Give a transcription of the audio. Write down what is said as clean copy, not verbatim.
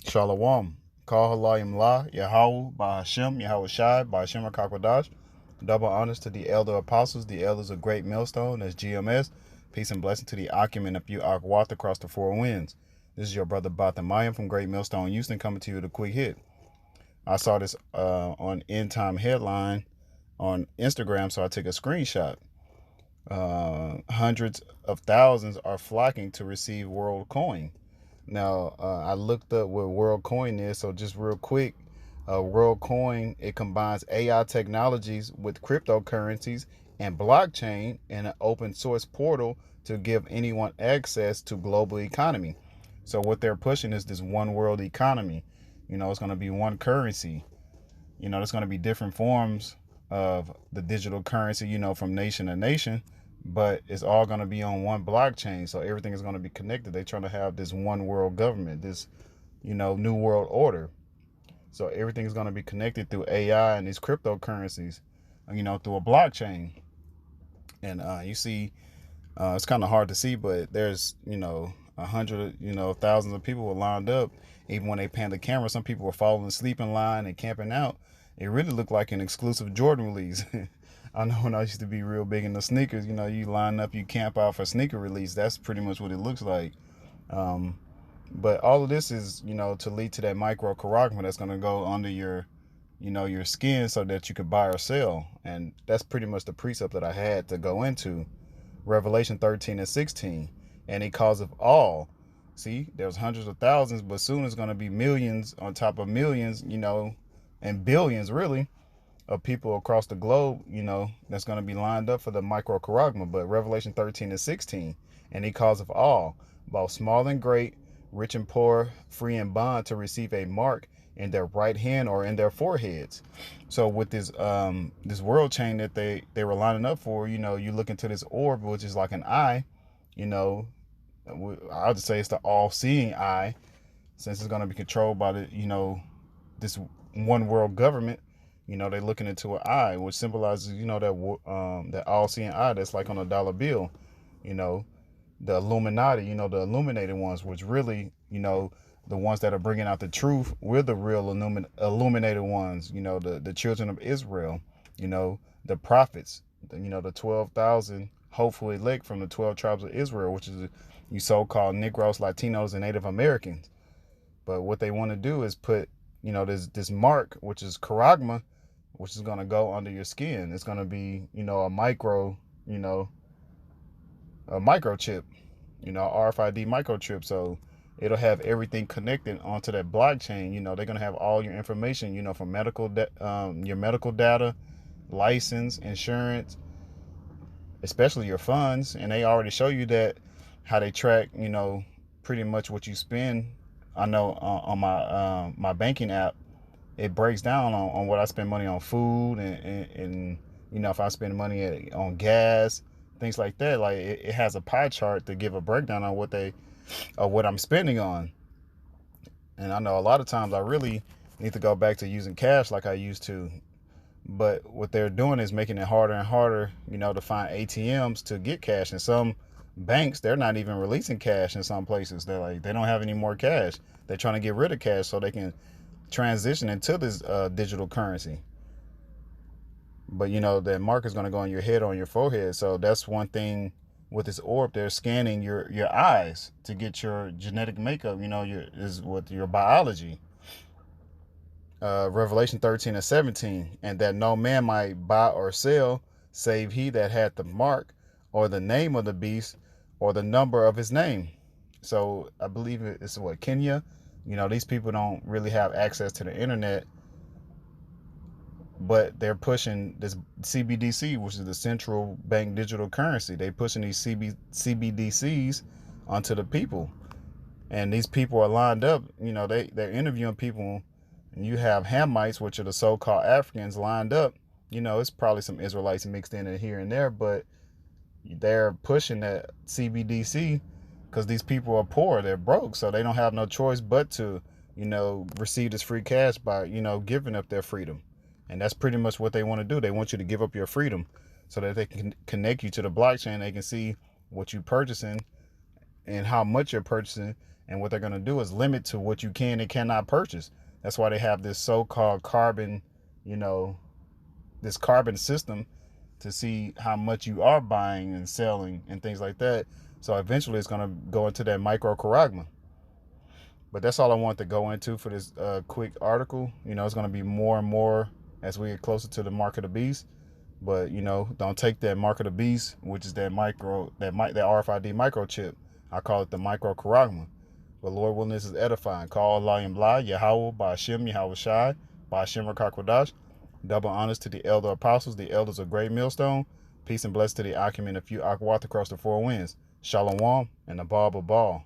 Shalom. Call Halayim La, Yahweh, Bahashem, Yahweh Shai, Bahashem Akakwadash. Double honors to the elder apostles, the elders of Great Millstone, that's GMS. Peace and blessing to the Akim and a few Akwath across the four winds. This is your brother Bathamayim from Great Millstone, Houston, coming to you with a quick hit. I saw this on End Time Headline on Instagram, so I took a screenshot. Hundreds of thousands are flocking to receive WorldCoin. Now, I looked up what WorldCoin is, so just real quick, WorldCoin, it combines AI technologies with cryptocurrencies and blockchain in an open source portal to give anyone access to global economy. So what they're pushing is this one world economy. It's going to be one currency. There's going to be different forms of the digital currency, from nation to nation, but it's all going to be on one blockchain. So everything is going to be connected. They're trying to have this one world government, this, new world order. So everything is going to be connected through AI and these cryptocurrencies, through a blockchain. And you see, it's kind of hard to see, but there's, thousands of people were lined up. Even when they panned the camera, some people were falling asleep in line and camping out. It really looked like an exclusive Jordan release. I know when I used to be real big into sneakers, you line up, you camp out for sneaker release. That's pretty much what it looks like. But all of this is, to lead to that micro charagma that's going to go under your, your skin so that you could buy or sell. And that's pretty much the precept that I had to go into. Revelation 13 and 16. And a cause of all. See, there's hundreds of thousands, but soon it's going to be millions on top of millions, and billions really, of people across the globe, that's going to be lined up for the micro charagma. But Revelation 13 and 16, and he calls of all, both small and great, rich and poor, free and bond, to receive a mark in their right hand or in their foreheads. So with this this world chain that they were lining up for, you look into this orb, which is like an eye, I'll just say it's the all-seeing eye, since it's going to be controlled by the, this one world government. They're looking into an eye, which symbolizes, that all-seeing eye that's like on a dollar bill. The Illuminati, the illuminated ones, which really, the ones that are bringing out the truth, we're the real illuminated ones. The children of Israel, the prophets, the 12,000 hopeful elect from the 12 tribes of Israel, which is you so-called Negroes, Latinos, and Native Americans. But what they want to do is put, this mark, which is charagma, which is going to go under your skin. It's going to be, a microchip, RFID microchip. So it'll have everything connected onto that blockchain. They're going to have all your information, from your medical data, license, insurance, especially your funds. And they already show you that, how they track, pretty much what you spend. I know on my my banking app, it breaks down on what I spend money on food and if I spend money on gas, things like that. Like it has a pie chart to give a breakdown on what I'm spending on. And I know a lot of times I really need to go back to using cash like I used to. But what they're doing is making it harder and harder, to find ATMs to get cash. And some banks, they're not even releasing cash in some places. They're like, they don't have any more cash. They're trying to get rid of cash so they can transition into this digital currency. But that mark is going to go on your head or on your forehead. So that's one thing with this orb. They're scanning your eyes to get your genetic makeup, your biology. Revelation 13 and 17, and that no man might buy or sell save he that had the mark or the name of the beast or the number of his name. So I believe it's Kenya. These people don't really have access to the internet, but they're pushing this CBDC, which is the central bank digital currency. They're pushing these CBDCs onto the people, and these people are lined up. They're interviewing people. And you have Hamites, which are the so-called Africans, lined up. It's probably some Israelites mixed in here and there, but they're pushing that CBDC because these people are poor. They're broke, so they don't have no choice but to, receive this free cash by, giving up their freedom. And that's pretty much what they want to do. They want you to give up your freedom so that they can connect you to the blockchain. They can see what you're purchasing and how much you're purchasing, And what they're going to do is limit to what you can and cannot purchase. That's why they have this so-called carbon, this carbon system to see how much you are buying and selling and things like that. So eventually it's going to go into that micro. But that's all I want to go into for this quick article. It's going to be more and more as we get closer to the mark of the beast. But don't take that mark of the beast, which is that RFID microchip. I call it the micro. But Lord willing, this is edifying. Call Allah and Blah, Yahweh, Ba'ashem, Yahweh Shai, Ba'ashem Rakakwadash. Double honors to the elder apostles, the elders of Great Millstone. Peace and blessings to the Akim and a few Akwat across the four winds. Shalom and the Bab of Baal.